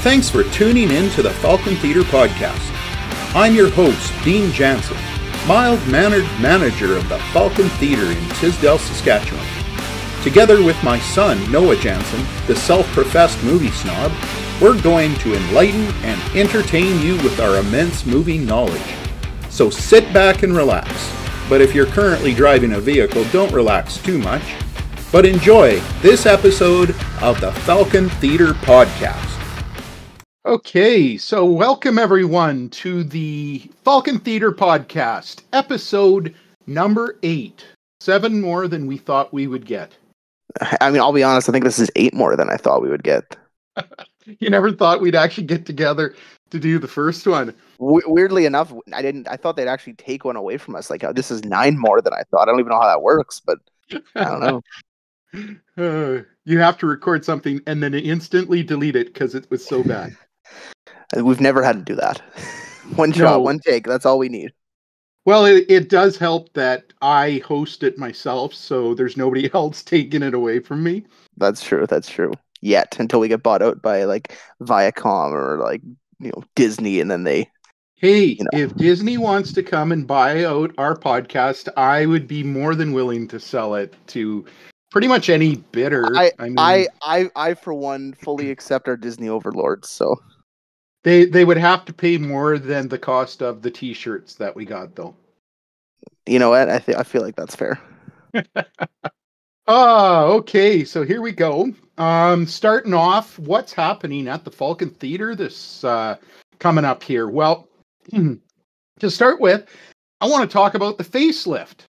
Thanks for tuning in to the Falkon Theatre Podcast. I'm your host, Dean Jansen, mild-mannered manager of the Falkon Theatre in Tisdale, Saskatchewan. Together with my son, Noah Jansen, the self-professed movie snob, we're going to enlighten and entertain you with our immense movie knowledge. So sit back and relax. But if you're currently driving a vehicle, don't relax too much. But enjoy this episode of the Falkon Theatre Podcast. Okay, so welcome everyone to the Falkon Theatre Podcast, episode number 8. 7 more than we thought we would get. I mean, I'll be honest, I think this is 8 more than I thought we would get. You never thought we'd actually get together to do the first one. Weirdly enough, I thought they'd actually take one away from us. Like, this is 9 more than I thought. I don't even know how that works, but I don't know. You have to record something and then instantly delete it because it was so bad. We've never had to do that. One shot, one take. That's all we need. Well, it does help that I host it myself, so there's nobody else taking it away from me. That's true. Yet, until we get bought out by, like, Viacom or, Disney, and then they... Hey, if Disney wants to come and buy out our podcast, I would be more than willing to sell it to pretty much any bidder. I for one, fully accept our Disney overlords, so... They would have to pay more than the cost of the T-shirts that we got, though. You know what? I feel like that's fair. Okay. So here we go. Starting off, what's happening at the Falkon Theatre this coming up here? Well, to start with, I want to talk about the facelift.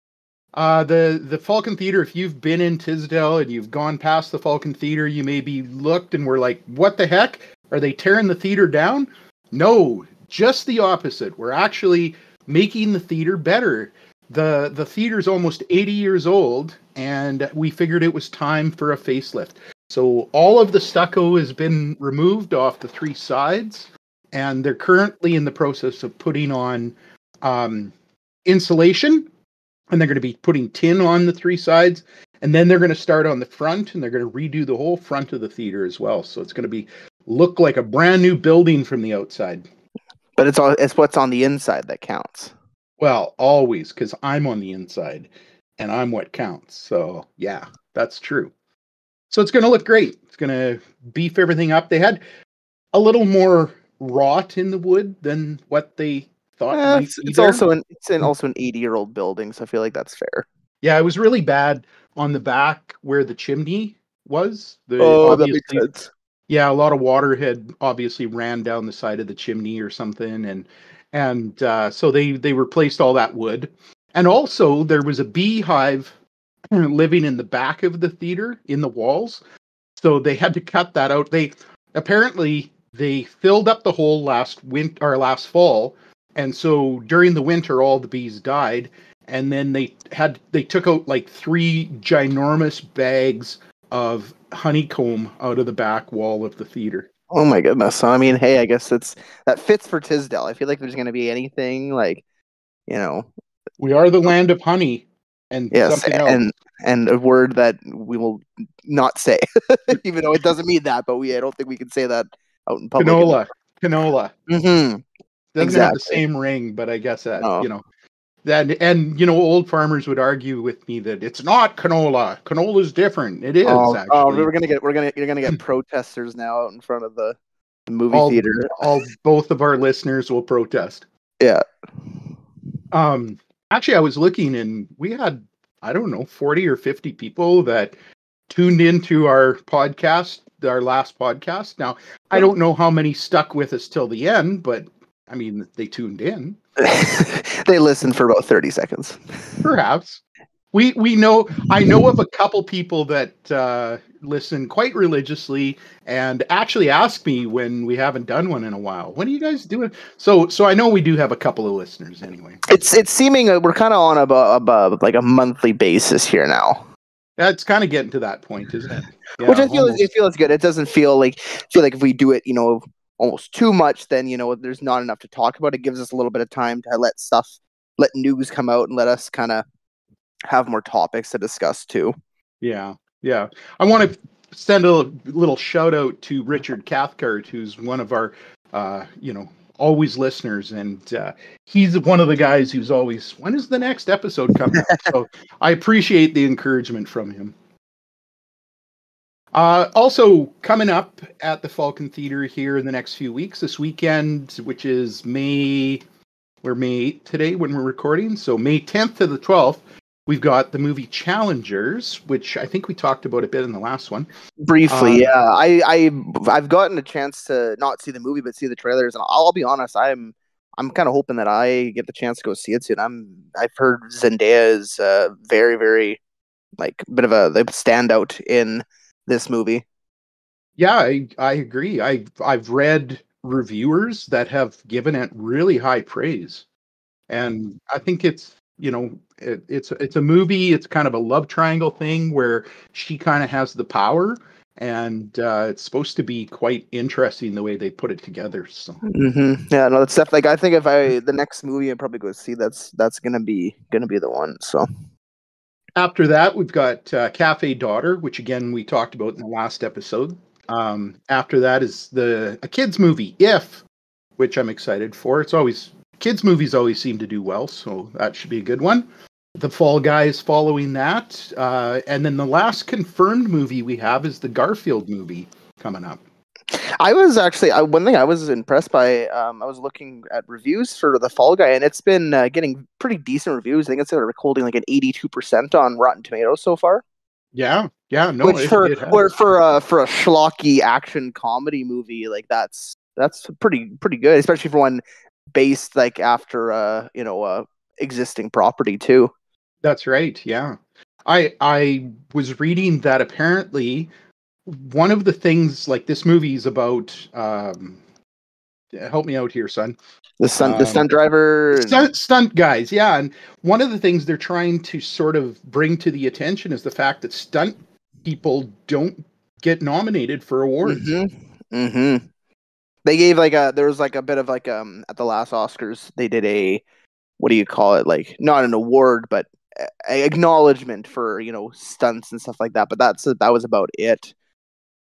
The Falkon Theatre. If you've been in Tisdale and you've gone past the Falkon Theatre, you maybe looked and were like, "What the heck? Are they tearing the theater down?" No, just the opposite. We're actually making the theater better. The theater's almost 80 years old, and we figured it was time for a facelift. So all of the stucco has been removed off the 3 sides, and they're currently in the process of putting on insulation, and they're going to be putting tin on the 3 sides, and then they're going to start on the front, and they're going to redo the whole front of the theater as well. So it's going to look like a brand new building from the outside. But it's what's on the inside that counts. Well, always, because I'm on the inside, and I'm what counts. So, yeah, that's true. So it's going to look great. It's going to beef everything up. They had a little more rot in the wood than what they thought. It's also an 80-year-old building, so I feel like that's fair. Yeah, it was really bad on the back where the chimney was. That makes sense. Yeah, a lot of water had obviously ran down the side of the chimney or something, and so they replaced all that wood. And also there was a beehive living in the back of the theater in the walls, so they had to cut that out. They filled up the hole last fall, and so during the winter all the bees died, and then they took out like 3 ginormous bags of honeycomb out of the back wall of the theater. Oh my goodness. So, I mean, hey, I guess that fits for Tisdale. I feel like there's going to be anything like, we are the land of honey and something else. And a word that we will not say, even though it doesn't mean that, but I don't think we can say that out in public. Canola. Mm-hmm. Doesn't have the same ring, but I guess that, And old farmers would argue with me that it's not canola. Canola's different. It is actually. Oh, you're gonna get protesters now out in front of the movie theater. Both of our listeners will protest. Yeah. Actually, I was looking, and we had 40 or 50 people that tuned into our podcast, our last podcast. Now, I don't know how many stuck with us till the end, but I mean, they tuned in. They listened for about 30 seconds. Perhaps. I know of a couple people that listen quite religiously and actually ask me when we haven't done one in a while, "When are you guys doing?" So I know we do have a couple of listeners anyway. It's seeming we're kind of on above like a monthly basis here now. That's kind of getting to that point, isn't it? Yeah, which it feels good. It doesn't feel like if we do it, almost too much, then there's not enough to talk about. It gives us a little bit of time to let news come out and let us kind of have more topics to discuss too. Yeah. I want to send a little shout out to Richard Cathcart, who's one of our, always listeners, and he's one of the guys who's always, when is the next episode coming out? So I appreciate the encouragement from him. Also coming up at the Falkon Theatre here in the next few weeks, this weekend, which is May 8th today when we're recording, so May 10th to the 12th, we've got the movie Challengers, which I think we talked about a bit in the last one. Briefly, yeah. I've gotten a chance to not see the movie, but see the trailers, and I'll be honest, I'm kind of hoping that I get the chance to go see it soon. I've heard Zendaya is very, very like bit of a standout in this movie. Yeah, I agree. I've read reviewers that have given it really high praise, and I think it's it's a movie. It's kind of a love triangle thing where she kind of has the power, and it's supposed to be quite interesting the way they put it together. So yeah, no, that's definitely. I think if the next movie I'd probably go see, that's gonna be the one. So. After that, we've got Cafe Daughter, which again we talked about in the last episode. After that is a kids movie, If, which I'm excited for. Kids movies always seem to do well, so that should be a good one. The Fall Guys following that, and then the last confirmed movie we have is the Garfield movie coming up. I was actually one thing I was impressed by. I was looking at reviews for the Fall Guy, and it's been getting pretty decent reviews. I think it's holding like an 82% on Rotten Tomatoes so far. Yeah, no. Which for a schlocky action comedy movie, like that's pretty good, especially for one based like after existing property too. That's right. Yeah, I was reading that apparently one of the things, like, this movie is about, help me out here, son. The stunt driver, stunt guys, yeah. And one of the things they're trying to sort of bring to the attention is the fact that stunt people don't get nominated for awards. Mm-hmm. They gave there was like a bit of like at the last Oscars they did a, what do you call it, like not an award but a acknowledgement for stunts and stuff like that. But that was about it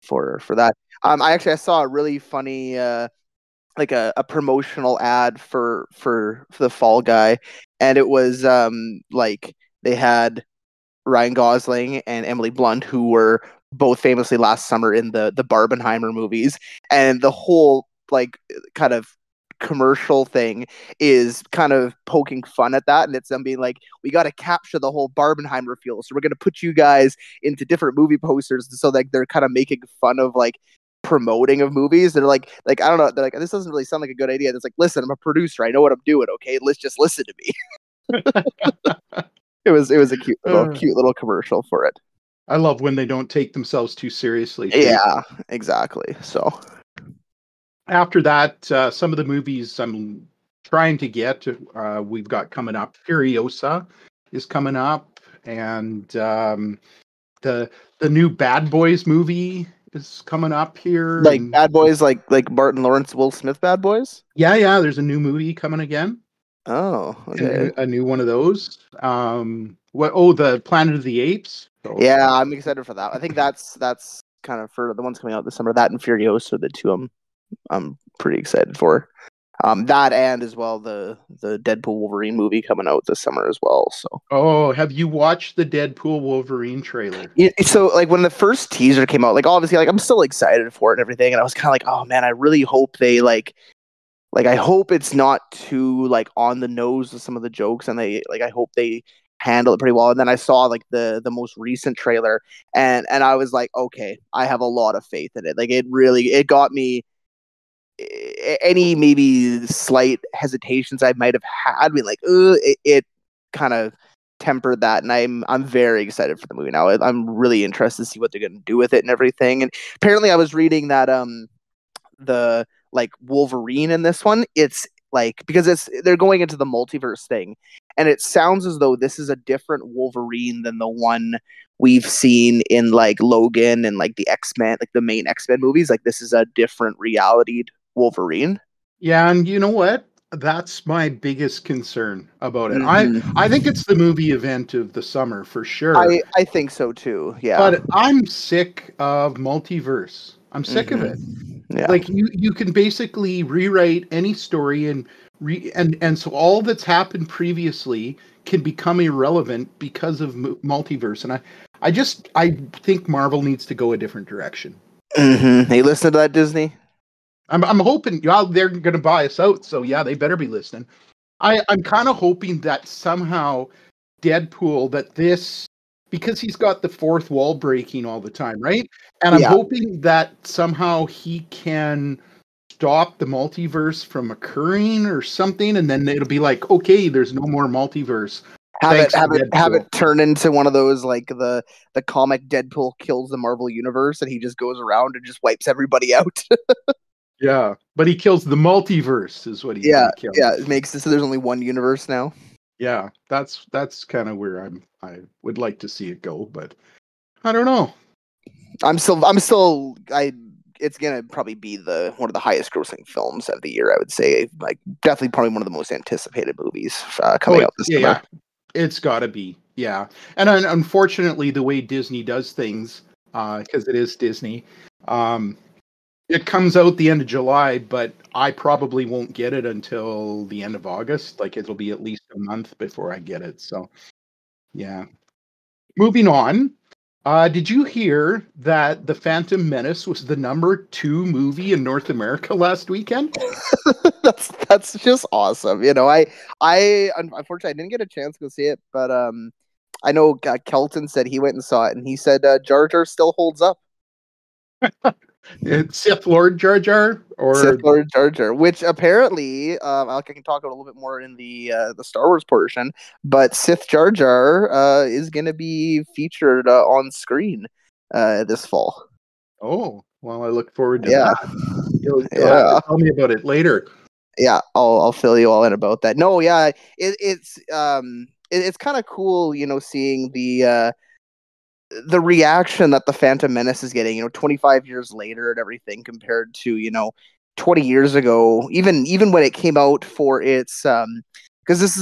for that. I saw a really funny like a promotional ad for the Fall Guy, and it was like they had Ryan Gosling and Emily Blunt, who were both famously last summer in the Barbenheimer movies, and the whole like kind of commercial thing is kind of poking fun at that, and it's them being like, we got to capture the whole Barbenheimer feel, so we're going to put you guys into different movie posters, so like they're kind of making fun of like promoting of movies. They're like I don't know, they're like, this doesn't really sound like a good idea. It's like, listen, I'm a producer, I know what I'm doing, okay, let's just listen to me. It was a cute little commercial for it. I love when they don't take themselves too seriously. Yeah, exactly. So after that, some of the movies I'm trying to get, we've got coming up. Furiosa is coming up, and the new Bad Boys movie is coming up here. Like Bad Boys, like Martin Lawrence, Will Smith Bad Boys? Yeah, there's a new movie coming again. Oh, okay. A new one of those. The Planet of the Apes. Yeah, I'm excited for that. I think that's kind of for the ones coming out this summer. That and Furiosa are the two I'm pretty excited for. That and as well the Deadpool Wolverine movie coming out this summer as well. So. Oh, have you watched the Deadpool Wolverine trailer? So like when the first teaser came out, like obviously like I'm still excited for it and everything, and I was kind of like, oh man, I really hope they like I hope it's not too like on the nose with some of the jokes, and I hope they handle it pretty well. And then I saw like the most recent trailer, and I was like, okay, I have a lot of faith in it. Like it got me. Any maybe slight hesitations I might have had, I mean, like it kind of tempered that, and I'm very excited for the movie now. I'm really interested to see what they're going to do with it and everything. And apparently, I was reading that the like Wolverine in this one, it's like because they're going into the multiverse thing, and it sounds as though this is a different Wolverine than the one we've seen in like Logan and like the X-Men, like the main X-Men movies. Like this is a different reality Wolverine. Yeah, and you know what? That's my biggest concern about it. I think Mm-hmm. it's the movie event of the summer for sure. I think so too. Yeah. But I'm sick of multiverse. I'm sick of it. Mm-hmm. Yeah. Like you can basically rewrite any story and so all that's happened previously can become irrelevant because of multiverse. And I think Marvel needs to go a different direction. Mm-hmm. Hey, listen to that, Disney. I'm hoping, well, they're going to buy us out, so yeah, they better be listening. I'm kind of hoping that somehow Deadpool, because he's got the fourth wall breaking all the time, right? And I'm Yeah. hoping that somehow he can stop the multiverse from occurring or something, and then it'll be like, okay, there's no more multiverse. Have Thanks to have Deadpool. it turn into one of those like the comic Deadpool kills the Marvel universe and he just goes around and just wipes everybody out. Yeah, but he kills the multiverse, is what he's Yeah, gonna kill. yeah, it makes it so there's only one universe now. Yeah, that's kind of where I would like to see it go, but I don't know. It's gonna probably be one of the highest grossing films of the year. I would say, like, definitely probably one of the most anticipated movies coming out this summer. Yeah, it's got to be. Yeah, and unfortunately, the way Disney does things, because it is Disney, it comes out the end of July, but I probably won't get it until the end of August. Like it'll be at least a month before I get it. So, yeah. Moving on. Did you hear that The Phantom Menace was the #2 movie in North America last weekend? That's just awesome. You know, I unfortunately I didn't get a chance to go see it, but I know Kelton said he went and saw it, and he said Jar Jar still holds up. It's Sith Lord Jar Jar, or Sith Lord Jar Jar, which apparently, I can talk about a little bit more in the Star Wars portion, but Sith Jar Jar is going to be featured on screen this fall. Oh, well, I look forward to Yeah, that. You'll have to tell me about it later. Yeah, I'll fill you all in about that. No, yeah, it's kind of cool, you know, seeing the reaction that the Phantom Menace is getting, you know, 25 years later and everything compared to, you know, 20 years ago, even when it came out for its because this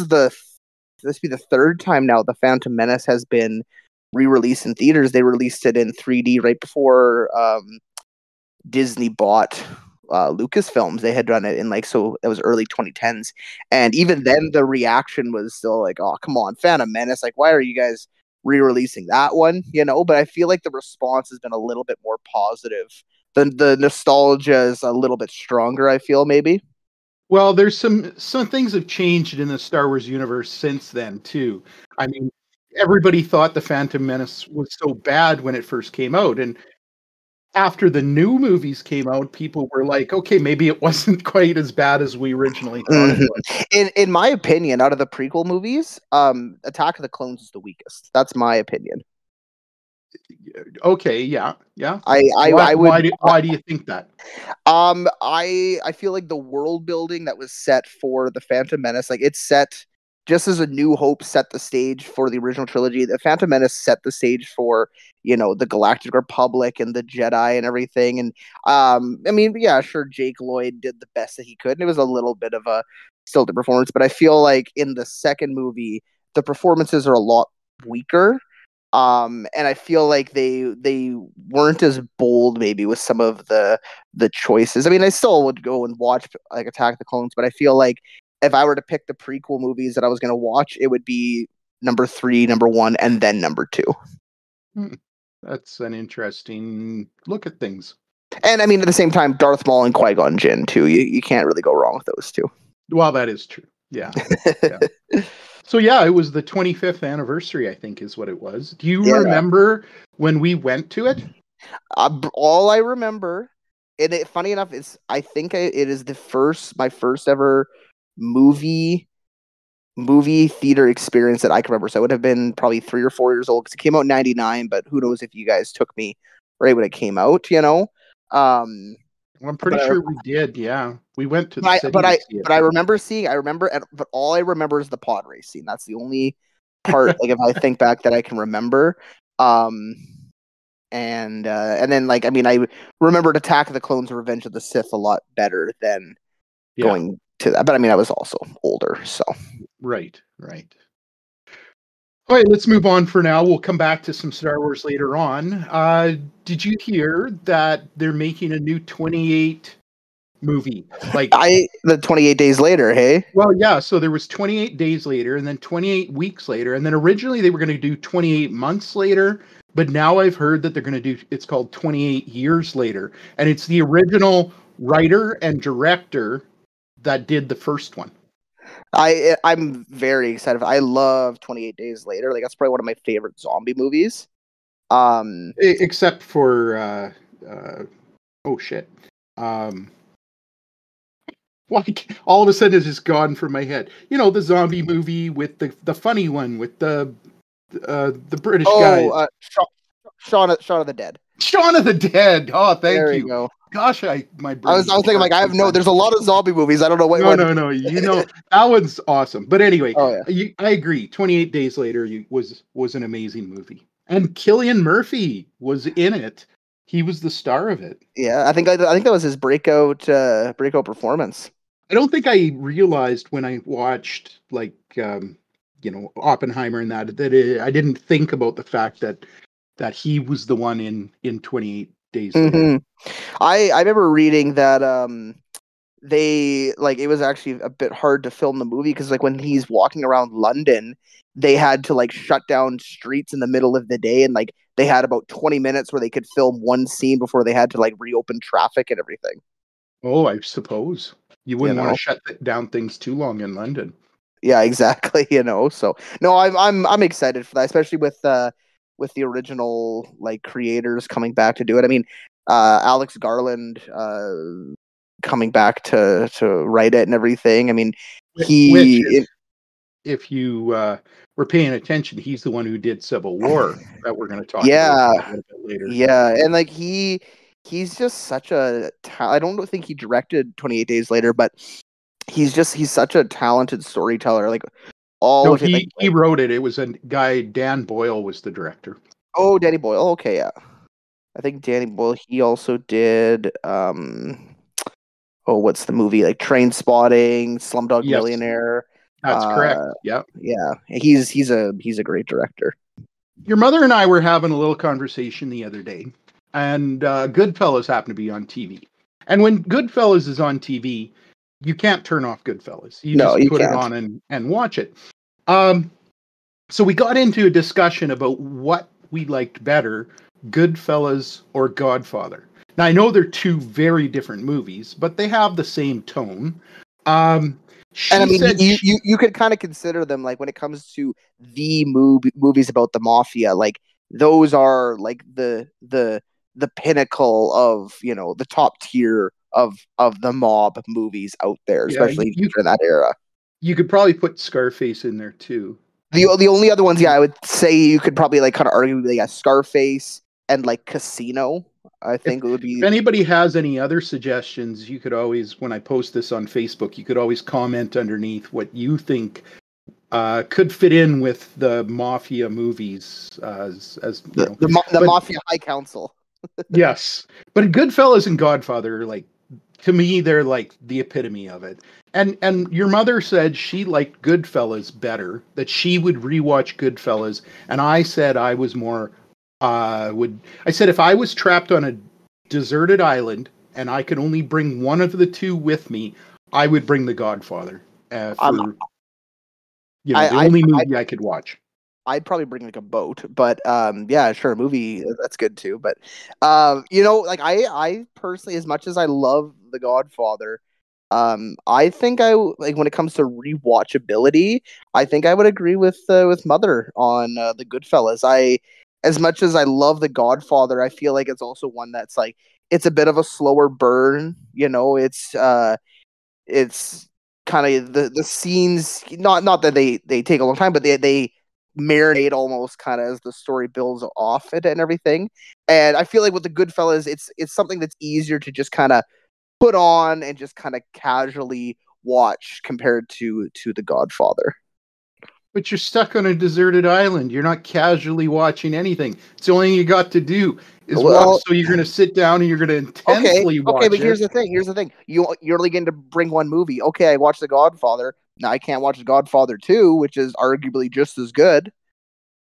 be the third time now the Phantom Menace has been re-released in theaters. They released it in 3D right before Disney bought Lucasfilms. They had done it in it was early 2010s, and even then the reaction was still like, oh, come on, Phantom Menace, like, why are you guys re-releasing that one, you know? But I feel like the response has been a little bit more positive. The nostalgia is a little bit stronger, I feel, maybe. Well, there's some things have changed in the Star Wars universe since then too. I mean, everybody thought the Phantom Menace was so bad when it first came out, and after the new movies came out, people were like, okay, maybe it wasn't quite as bad as we originally thought it was. In my opinion, out of the prequel movies, Attack of the Clones is the weakest. That's my opinion. Okay, yeah. Why do you think that? I feel like the world building that was set for the Phantom Menace, like it's set just as A New Hope set the stage for the original trilogy. The Phantom Menace set the stage for, you know, the Galactic Republic and the Jedi and everything. And I mean, yeah, sure, Jake Lloyd did the best that he could, and it was a little bit of a stilted performance. But I feel like in the second movie, the performances are a lot weaker. And I feel like they weren't as bold maybe with some of the choices. I mean, I still would go and watch like Attack of the Clones, but I feel like if I were to pick the prequel movies that I was going to watch, it would be number 3, number 1, and then number 2. That's an interesting look at things. And I mean, at the same time, Darth Maul and Qui-Gon Jinn too. You can't really go wrong with those two. Well, that is true. Yeah. So yeah, it was the 25th anniversary, I think is what it was. Do you remember when we went to it? All I remember, and funny enough, is I think it is my first ever movie theater experience that I can remember. So I would have been probably 3 or 4 years old because it came out in '99. But who knows if you guys took me right when it came out? You know. Well, I'm pretty sure we did. Yeah, we went to the city. But I remember seeing. But all I remember is the pod race scene. That's the only part. Like if I think back that I can remember. And then like I mean I remembered Attack of the Clones and Revenge of the Sith a lot better than going to that. But I mean, I was also older, so. Right. All right, let's move on for now. We'll come back to some Star Wars later on. Did you hear that they're making a new 28 movie? The 28 Days Later, hey? Well, yeah, so there was 28 Days Later and then 28 weeks later. And then originally they were going to do 28 months later. But now I've heard that they're going to do, it's called 28 Years Later. And it's the original writer and director that did the first one. I'm very excited. I love 28 Days Later. Like, that's probably one of my favorite zombie movies. Except for oh shit. Like all of a sudden it's just gone from my head. You know, the zombie movie with the funny one with the British guy. Shaun of the Dead. Shaun of the Dead. Oh, thank you. There you go. Gosh, my brain. I was thinking like there's a lot of zombie movies. I don't know what. No. You know that one's awesome. But anyway, oh, yeah. I agree. 28 Days Later was an amazing movie, and Cillian Murphy was in it. He was the star of it. Yeah, I think that was his breakout performance. I don't think I realized when I watched Oppenheimer and that I didn't think about the fact that he was the one in 28 Days Later. Mm-hmm. I remember reading that it was actually a bit hard to film the movie because like when he's walking around London, they had to like shut down streets in the middle of the day, and like they had about 20 minutes where they could film one scene before they had to like reopen traffic and everything. Oh, I suppose you wouldn't want to shut down things too long in London. Yeah, exactly. So no, I'm excited for that, especially with the original like creators coming back to do it. I mean, Alex Garland coming back to write it and everything. I mean, if you were paying attention, he's the one who did Civil War that we're going to talk about a little bit later. Yeah, and like he's just such a I don't think he directed 28 Days Later, but he's such a talented storyteller. Like he wrote it. It was a guy, Dan Boyle was the director. Oh, Danny Boyle. Okay, yeah. I think Danny Boyle, he also did what's the movie? Like Trainspotting, Slumdog Millionaire. That's correct. Yeah. Yeah. He's a great director. Your mother and I were having a little conversation the other day, and Goodfellas happened to be on TV. And when Goodfellas is on TV, you can't turn off Goodfellas. You put it on and watch it. So we got into a discussion about what we liked better, Goodfellas or Godfather. Now, I know they're two very different movies, but they have the same tone. And I mean, you could kind of consider them, like, when it comes to the movies about the mafia, like, those are, like, the pinnacle of, the top tier of the mob movies out there, especially in that era. You could probably put Scarface in there, too. The only other ones, I would say you could probably, like, kind of argue, like, Scarface and, like, Casino. I think it would be. If anybody has any other suggestions, you could always, when I post this on Facebook, you could always comment underneath what you think could fit in with the mafia movies the Mafia High Council. Yes, but Goodfellas and Godfather, like, to me, they're like the epitome of it. And your mother said she liked Goodfellas better, that she would rewatch Goodfellas, and I said I was more. I said if I was trapped on a deserted island and I could only bring one of the two with me, I would bring The Godfather. The only movie I could watch. I'd probably bring like a boat, but yeah, sure, a movie that's good too. But like I personally, as much as I love The Godfather, I think like when it comes to rewatchability, I think I would agree with Mother on the Goodfellas. As much as I love The Godfather, I feel like it's also one that's like it's a bit of a slower burn. It's kind of the scenes, not that they take a long time, but they marinate almost kind of as the story builds off it and everything. And I feel like with the Goodfellas, it's something that's easier to just kind of put on and just kind of casually watch compared to The Godfather. But you're stuck on a deserted island. You're not casually watching anything. It's the only thing you got to do is watch. So you're going to sit down and you're going to intensely watch it. Okay, but here's the thing. You're only going to bring one movie. Okay, I watched The Godfather. Now I can't watch The Godfather 2, which is arguably just as good.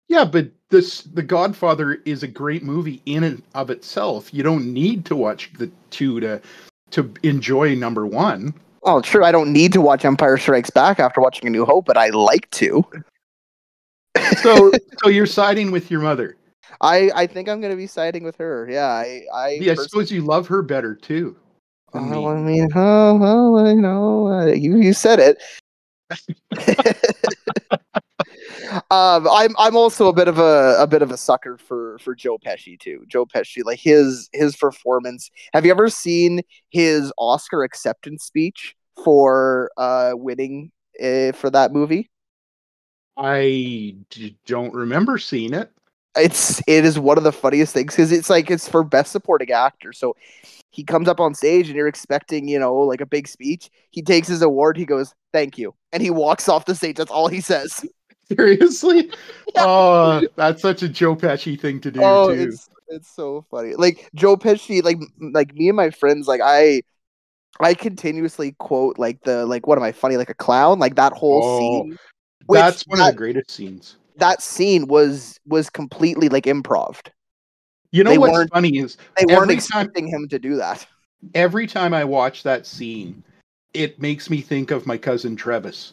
Yeah, but The Godfather is a great movie in and of itself. You don't need to watch the 2 to enjoy number 1. Oh, true. I don't need to watch Empire Strikes Back after watching A New Hope, but I like to. So you're siding with your mother. I think I'm going to be siding with her. Yeah, I suppose you love her better too. I mean, you said it. I'm also a bit of a sucker for Joe Pesci too. Joe Pesci, like his performance. Have you ever seen his Oscar acceptance speech for winning for that movie? I don't remember seeing it. It is one of the funniest things because it's for best supporting actor. So he comes up on stage and you're expecting, like a big speech. He takes his award. He goes, "Thank you," and he walks off the stage. That's all he says. Seriously? Yeah. Oh, that's such a Joe Pesci thing to do. Oh, too. It's so funny. Like Joe Pesci, like me and my friends, like I continuously quote what am I funny like a clown? Like that whole scene. That's one of the greatest scenes. That scene was completely like improv. You know what's funny is they weren't expecting him to do that. Every time I watch that scene, it makes me think of my cousin Travis.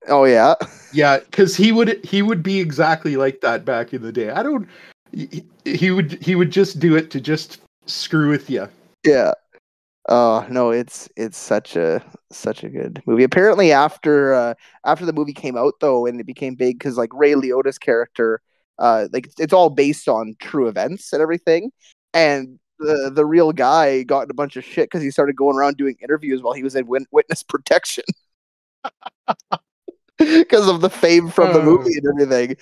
Oh yeah, yeah, because he would be exactly like that back in the day. He would just do it to just screw with you. Yeah. Oh no, it's such a good movie. Apparently, after the movie came out though, and it became big because like Ray Liotta's character, it's all based on true events and everything, and the real guy got in a bunch of shit because he started going around doing interviews while he was in witness protection because of the fame from the movie and everything.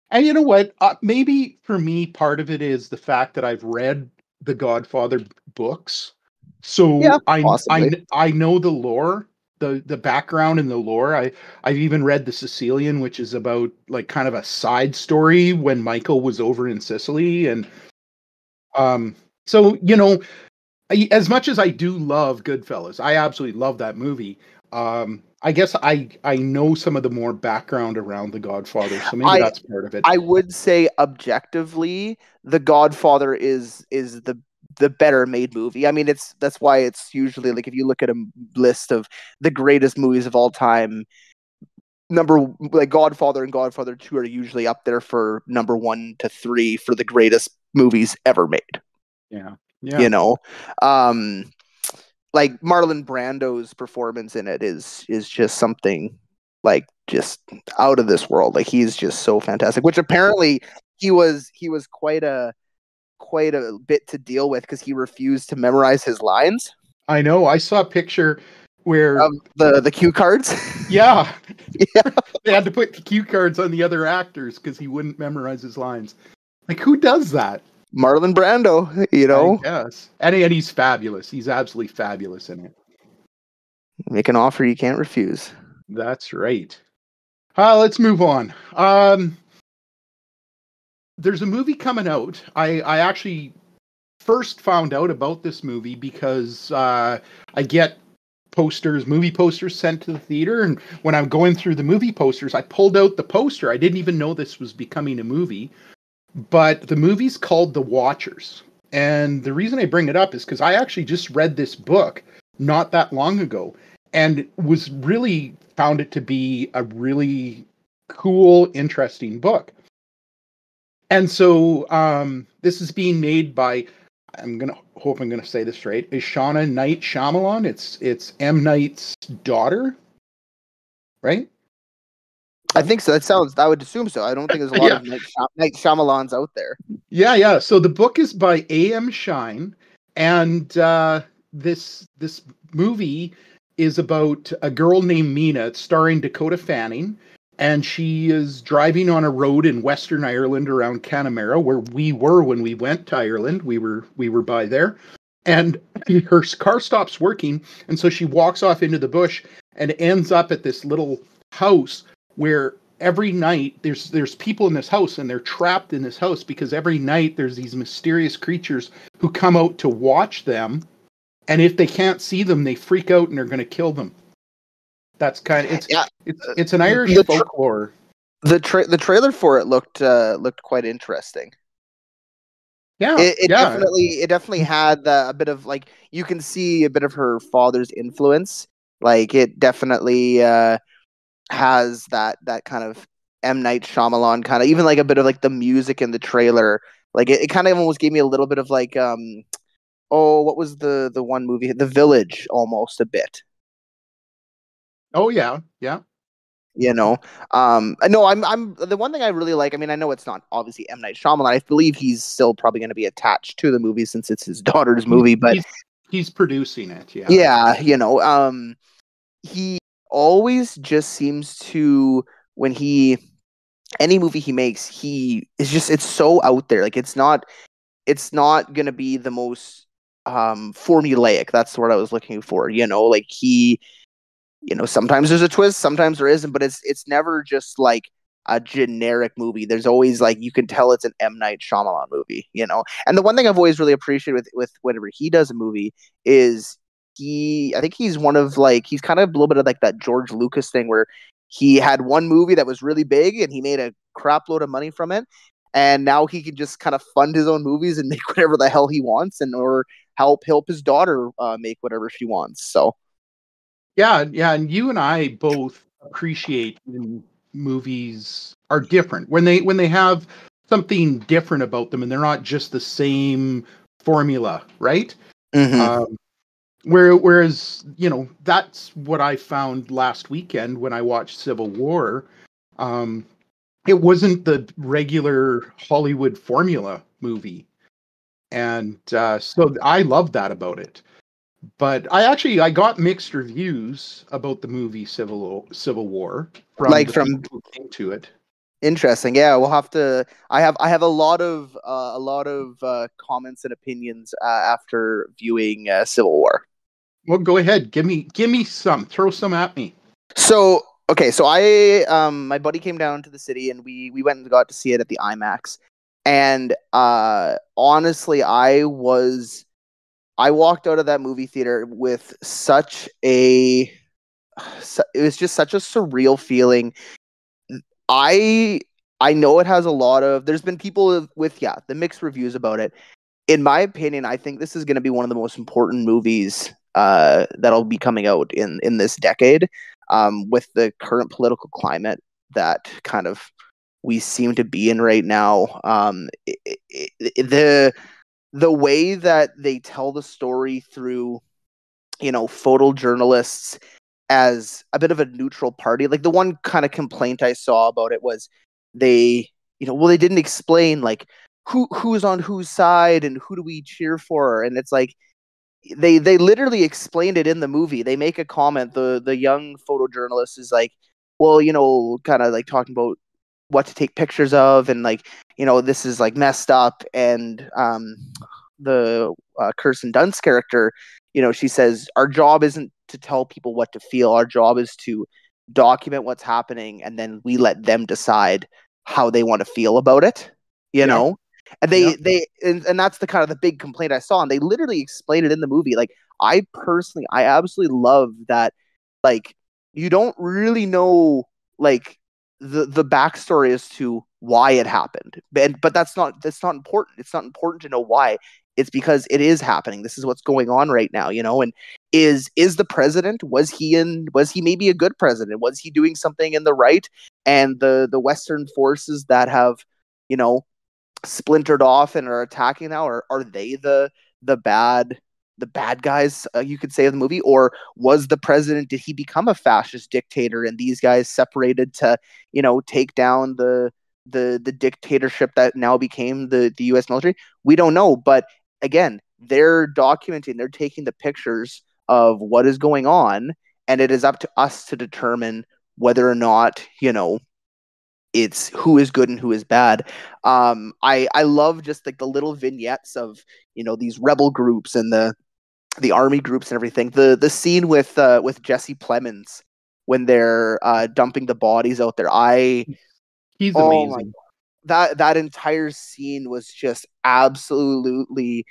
And you know what? Maybe for me, part of it is the fact that I've read the Godfather books. So yeah, I know the lore, the background and the lore. I've even read The Sicilian, which is about like kind of a side story when Michael was over in Sicily. And so, as much as I do love Goodfellas, I absolutely love that movie. I guess I know some of the more background around The Godfather, so maybe that's part of it. I would say objectively, The Godfather is the better made movie. I mean, that's why it's usually like if you look at a list of the greatest movies of all time, Godfather and Godfather 2 are usually up there for number 1 to 3 for the greatest movies ever made. Yeah. Like Marlon Brando's performance in it is just something like just out of this world. Like he's just so fantastic, which apparently he was quite a bit to deal with because he refused to memorize his lines. I know. I saw a picture where the cue cards. Yeah. They had to put the cue cards on the other actors because he wouldn't memorize his lines. Like, who does that? Marlon Brando, Yes. And he's fabulous. He's absolutely fabulous in it. Make an offer you can't refuse. That's right. Let's move on. There's a movie coming out. I actually first found out about this movie because I get movie posters sent to the theater, and when I'm going through the movie posters, I pulled out the poster. I didn't even know this was becoming a movie, but the movie's called The Watchers. And the reason I bring it up is because I actually just read this book not that long ago and found it to be a really cool, interesting book. And so this is being made by, I'm going to say this right, is Shauna Night Shyamalan. It's M. Night's daughter, right? I think so. I would assume so. I don't think there's a lot of Night Shyamalans out there. Yeah. So the book is by A.M. Shine, and this movie is about a girl named Mina. It's starring Dakota Fanning. And she is driving on a road in Western Ireland around Connemara, where we were when we went to Ireland. We were by there. And her car stops working. And so she walks off into the bush and ends up at this little house where every night there's people in this house, and they're trapped in this house because every night there's these mysterious creatures who come out to watch them, and if they can't see them, they freak out and they're going to kill them. That's kind of it's an Irish folklore. The trailer for it looked quite interesting. Yeah, it definitely had a bit of, like, you can see a bit of her father's influence. Like, it definitely has that kind of M. Night Shyamalan kind of, even like a bit of like the music in the trailer. Like, it kind of almost gave me a little bit of like what was the one movie, The Village, almost a bit. Oh yeah. No, I'm the one thing I really like. I mean, I know it's not obviously M. Night Shyamalan. I believe he's still probably going to be attached to the movie since it's his daughter's movie, but he's producing it. Yeah. Yeah, he always just seems to, when any movie he makes, he is just, it's so out there. Like, it's not going to be the most formulaic. That's the word I was looking for. Like, he, sometimes there's a twist, sometimes there isn't, but it's never just like a generic movie. There's always, like, you can tell it's an M. Night Shyamalan movie, And the one thing I've always really appreciated with whenever he does a movie is I think he's one of, like, he's kind of a little bit of like that George Lucas thing where he had one movie that was really big and he made a crap load of money from it. And now he can just kind of fund his own movies and make whatever the hell he wants, or help his daughter make whatever she wants. So. Yeah, and you and I both appreciate when movies are different, when they have something different about them, and they're not just the same formula, right? Mm-hmm. Whereas, that's what I found last weekend when I watched Civil War. It wasn't the regular Hollywood formula movie, and so I love that about it. But I got mixed reviews about the movie Civil War from people who came to it. Interesting. Yeah, we'll have to. I have a lot of comments and opinions after viewing Civil War. Well, go ahead. Give me some. Throw some at me. So I my buddy came down to the city and we went and got to see it at the IMAX. And honestly, I walked out of that movie theater with it was just such a surreal feeling. I know it has a lot of, there's been people with the mixed reviews about it. In my opinion, I think this is going to be one of the most important movies that'll be coming out in this decade, with the current political climate that kind of we seem to be in right now. The way that they tell the story through, photojournalists as a bit of a neutral party. Like, the one kind of complaint I saw about it was they didn't explain, like, who's on whose side and who do we cheer for. And it's like, they literally explained it in the movie. They make a comment. The young photojournalist is like, well, kind of like talking about what to take pictures of, and like, this is like messed up. And the Kirsten Dunst character, she says, our job isn't to tell people what to feel. Our job is to document what's happening, and then we let them decide how they want to feel about it. And and that's the kind of the big complaint I saw, and they literally explained it in the movie. Like, I absolutely love that. Like, you don't really know, like, the backstory as to why it happened, but that's not important. It's not important to know why. It's because it is happening. This is what's going on right now, and is the president, was he maybe a good president? Was he doing something in the right? And the Western forces that have, splintered off and are attacking now, are they the bad guys, you could say, of the movie? Or was the president, did he become a fascist dictator and these guys separated to, take down the dictatorship that now became the US military? We don't know, but again, they're documenting, they're taking the pictures of what is going on, and it is up to us to determine whether or not, it's who is good and who is bad. I love just like the little vignettes of, these rebel groups and the army groups and everything. The scene with Jesse Plemons, when they're dumping the bodies out there. He's Oh my, amazing. that entire scene was just absolutely,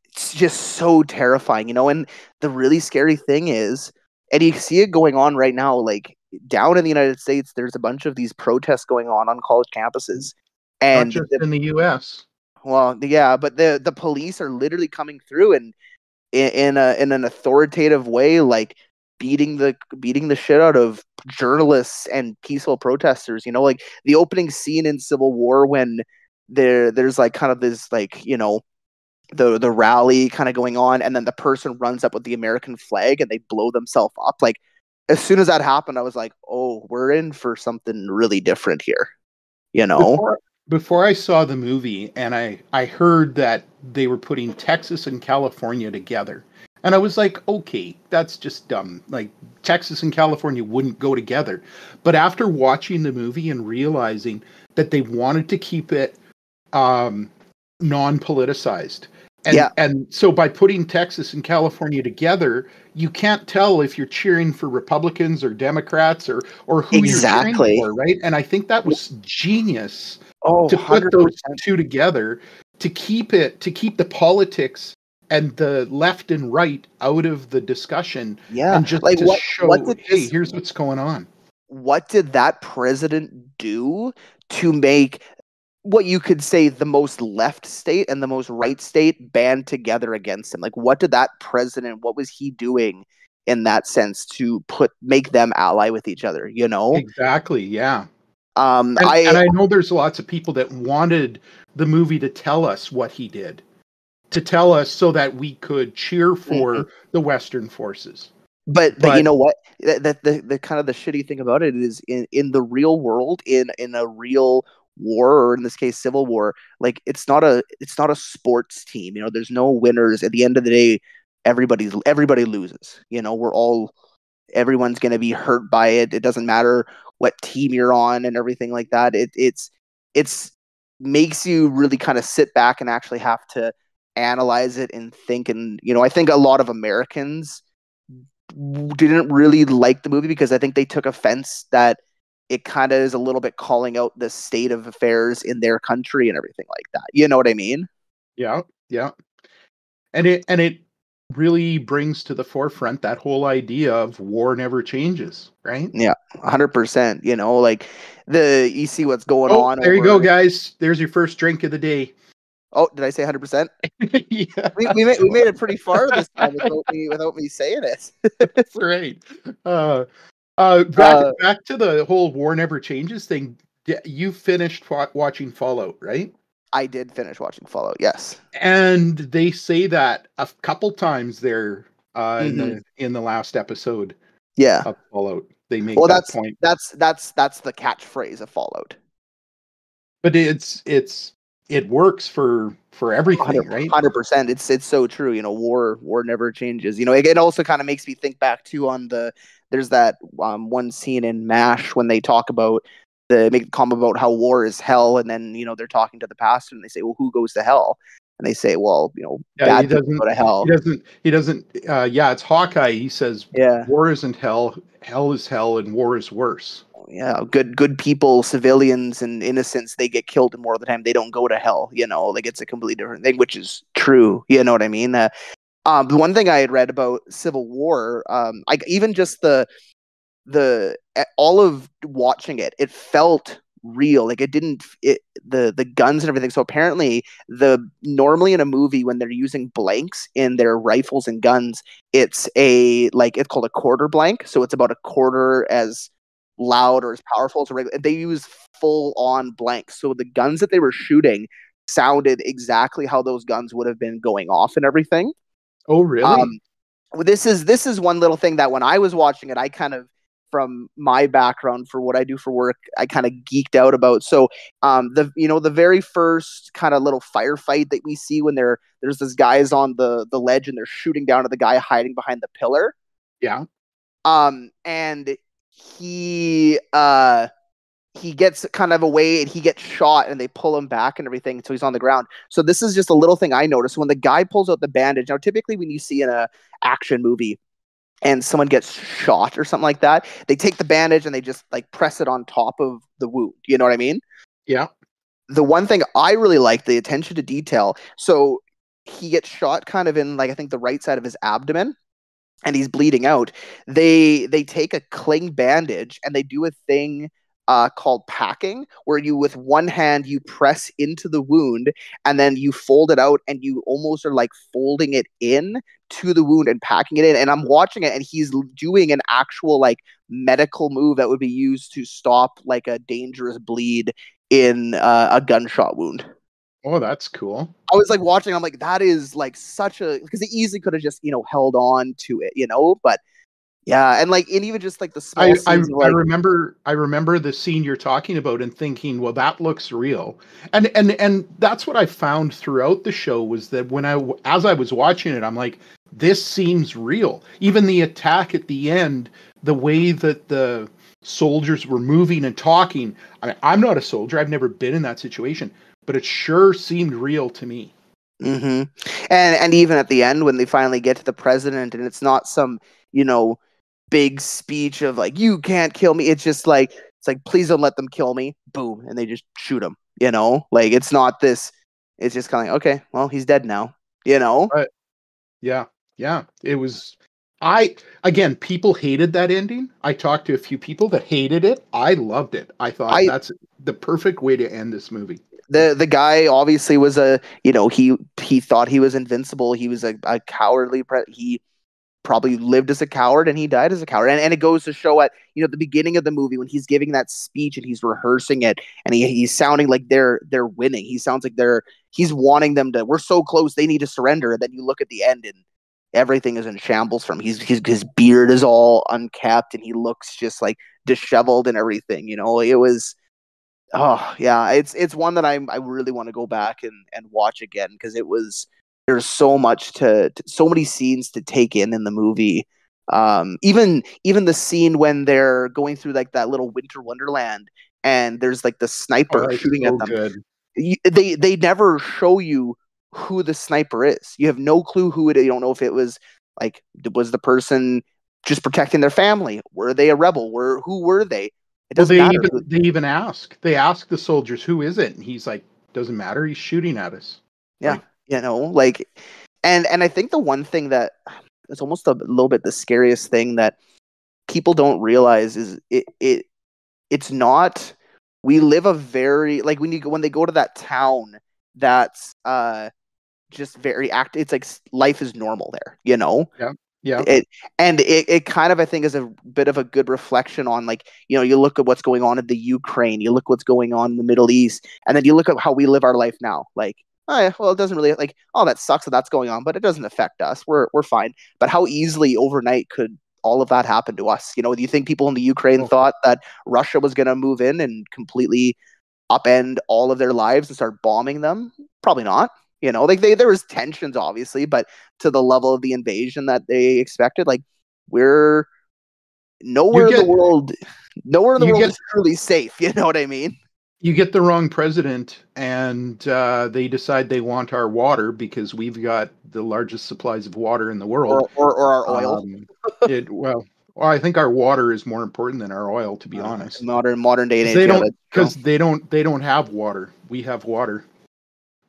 it's just so terrifying, and the really scary thing is, and you see it going on right now, like down in the United States, there's a bunch of these protests going on college campuses, Not and just in the U.S. well, yeah, but the police are literally coming through and in an authoritative way, like beating the shit out of journalists and peaceful protesters. Like the opening scene in Civil War when there's like kind of this, like, the rally kind of going on, and then the person runs up with the American flag and they blow themselves up. Like as soon as that happened, I was like, oh, we're in for something really different here. Before I saw the movie, and I heard that they were putting Texas and California together, and I was like, okay, that's just dumb. Like Texas and California wouldn't go together. But after watching the movie and realizing that they wanted to keep it non-politicized, and so by putting Texas and California together, you can't tell if you're cheering for Republicans or Democrats or who you're cheering for, right? And I think that was genius. Oh, to put 100%. those two together, to keep the politics and the left and right out of the discussion, and just like to show, hey, here's what's going on. What did that president do to make what you could say the most left state and the most right state band together against him? Like, what did that president, what was he doing in that sense to make them ally with each other, Exactly, yeah. And I know there's lots of people that wanted the movie to tell us what he did, to tell us so that we could cheer for the Western forces. But you know what? The kind of the shitty thing about it is in the real world, in a real war, or in this case civil war, like it's not a sports team. There's no winners. At the end of the day, everybody loses. Everyone's going to be hurt by it. It doesn't matter what team you're on and everything like that. It's makes you really kind of sit back and actually have to analyze it and think. And I think a lot of Americans didn't really like the movie because I think they took offense that it kind of is a little bit calling out the state of affairs in their country and everything like that. You know what I mean? Yeah. And it really brings to the forefront that whole idea of war never changes, right? Yeah, 100%. Like you see what's going on. There you go, guys. There's your first drink of the day. Oh, did I say 100%? Yeah. We made it pretty far this time without me saying it. That's right. Back to the whole war never changes thing. You finished watching Fallout, right? I did finish watching Fallout, yes. And they say that a couple times there in the last episode. Yeah. Of Fallout, they make that point. That's the catchphrase of Fallout. But it works for everything, right? 100%. It's so true. War never changes. It also kind of makes me think back too on there's that one scene in MASH when they talk about make the comment about how war is hell, and then they're talking to the pastor and they say, well, who goes to hell? And they say, well, Dad doesn't go to hell. He doesn't. It's Hawkeye. He says, war isn't hell. Hell is hell, and war is worse. Yeah, good people, civilians and innocents, they get killed, and more of the time they don't go to hell. Like it's a completely different thing, which is true. You know what I mean? The one thing I had read about Civil War, even just the all of watching it felt real. Like the guns and everything. So apparently normally in a movie when they're using blanks in their rifles and guns, it's called a quarter blank. So it's about a quarter as loud or as powerful as a regular. They use full on blanks. So the guns that they were shooting sounded exactly how those guns would have been going off and everything. Oh, really? This is one little thing that when I was watching it, I kind of, from my background for what I do for work, I kind of geeked out about. So the very first kind of little firefight that we see when there's this guys on the ledge and they're shooting down at the guy hiding behind the pillar. Yeah. And he gets kind of away and he gets shot and they pull him back and everything. So he's on the ground. So this is just a little thing I noticed when the guy pulls out the bandage. Now, typically when you see in a action movie, and someone gets shot or something like that, they take the bandage and they just like press it on top of the wound. You know what I mean? Yeah. The one thing I really like, the attention to detail. So he gets shot kind of in like I think the right side of his abdomen, and he's bleeding out. They take a cling bandage and they do a thing called packing, where you with one hand you press into the wound and then you fold it out and you almost are like folding it in to the wound and packing it in. And I'm watching it and he's doing an actual like medical move that would be used to stop like a dangerous bleed in a gunshot wound. Oh, that's cool. I was like watching, I'm like, that is like such a, because he easily could have just, held on to it, but yeah, and like, and even just like the small scenes I remember the scene you're talking about and thinking, well, that looks real. And that's what I found throughout the show was that as I was watching it, I'm like, this seems real. Even the attack at the end, the way that the soldiers were moving and talking. I mean, I'm not a soldier. I've never been in that situation, but it sure seemed real to me. Mm-hmm. And even at the end when they finally get to the president and it's not some, big speech of like, you can't kill me. It's just like, please don't let them kill me. Boom. And they just shoot him, like it's not this, it's just kind of like, okay, well, he's dead now, Right. Yeah. Yeah. It was, again, people hated that ending. I talked to a few people that hated it. I loved it. I thought that's the perfect way to end this movie. The guy obviously was he thought he was invincible. He was a cowardly, he probably lived as a coward and he died as a coward. And it goes to show at, the beginning of the movie when he's giving that speech and he's rehearsing it and he's sounding like they're winning. He sounds like he's wanting them to, we're so close, they need to surrender. And then you look at the end and everything is in shambles from him. His beard is all unkept and he looks just like disheveled and everything, it was, oh yeah, it's one that I really want to go back and watch again because there's so much so many scenes to take in the movie. Even the scene when they're going through like that little winter wonderland and there's like the sniper shooting at them. Good. They never show you who the sniper is. You have no clue who it is. You don't know if it was like, was the person just protecting their family? Were they a rebel? Who were they? It doesn't matter. They even ask the soldiers, who is it? And he's like, doesn't matter. He's shooting at us. Yeah. Like, and I think the one thing that is almost a little bit the scariest thing that people don't realize is it's not, we live a very, like when they go to that town that's just very it's like life is normal there, Yeah. It kind of, I think, is a bit of a good reflection on, like, you look at what's going on in the Ukraine, you look what's going on in the Middle East, and then you look at how we live our life now. Like, oh yeah, well, it doesn't really, like, oh, that sucks that that's going on, but it doesn't affect us. We're fine. But how easily overnight could all of that happen to us? Do you think people in the Ukraine thought that Russia was going to move in and completely upend all of their lives and start bombing them? Probably not. Like there was tensions obviously, but to the level of the invasion that they expected, like we're nowhere in the world is truly safe. You know what I mean? You get the wrong president and they decide they want our water because we've got the largest supplies of water in the world. Or our oil. Well, I think our water is more important than our oil, to be honest. Modern day. Because they don't have water. We have water.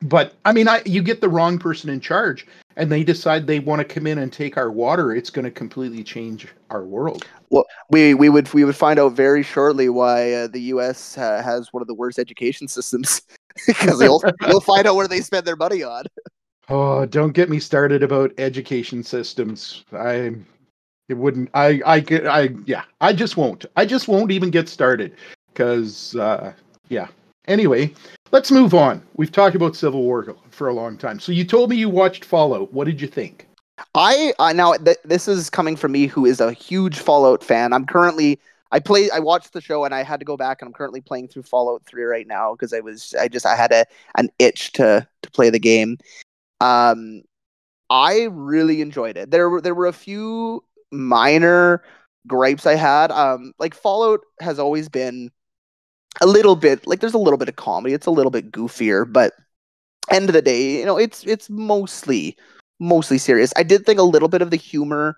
But I mean, you get the wrong person in charge, and they decide they want to come in and take our water. It's going to completely change our world. Well, we would find out very shortly why the U.S. has one of the worst education systems because you'll find out where they spend their money on. Oh, don't get me started about education systems. I just won't. I just won't even get started because yeah. Anyway, let's move on. We've talked about Civil War for a long time. So you told me you watched Fallout. What did you think? This is coming from me, who is a huge Fallout fan. I watched the show and I had to go back, and I'm currently playing through Fallout 3 right now because I had an itch to play the game. I really enjoyed it. There were a few minor gripes I had. Like Fallout has always been a little bit, like, there's a little bit of comedy. It's a little bit goofier, but end of the day, it's mostly serious. I did think a little bit of the humor